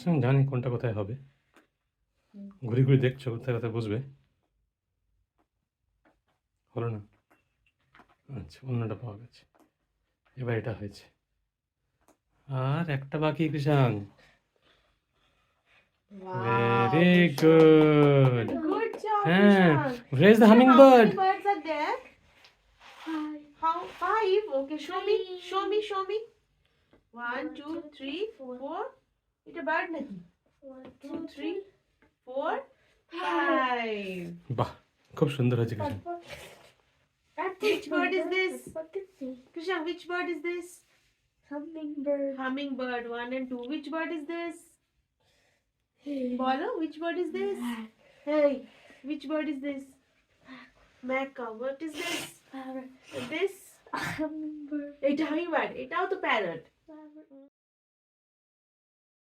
আমি জানি কোনটা কোথায় হবে। ঘুরে ঘুরে দেখছো কোথায় কোথায় বসবে। হলো না? আচ্ছা, অন্যটা পাওয়া গেছে। এবার এটা হয়েছে। আর একটা বাকি কৃষাং। Wow, very Krishan. Good. Good job, হ্যাঁ, Krishan. where is the Krishan, hummingbird? how many birds are there? How? Five? Okay, show me. Show me. Show me. 1, 2, 3, 4. It's a bird naki. 1, 2, 3, 4, 5. বাহ, খুব সুন্দর হয়েছে কৃষাং। Which bird is this? Krishan, which bird is this? Hummingbird. Hummingbird 1 and 2. Which bird is this? Bolo, which bird is this? Hey, which bird is this? Macaw. What is this? Parrot. This? Hummingbird. It's hummingbird. It's also parrot.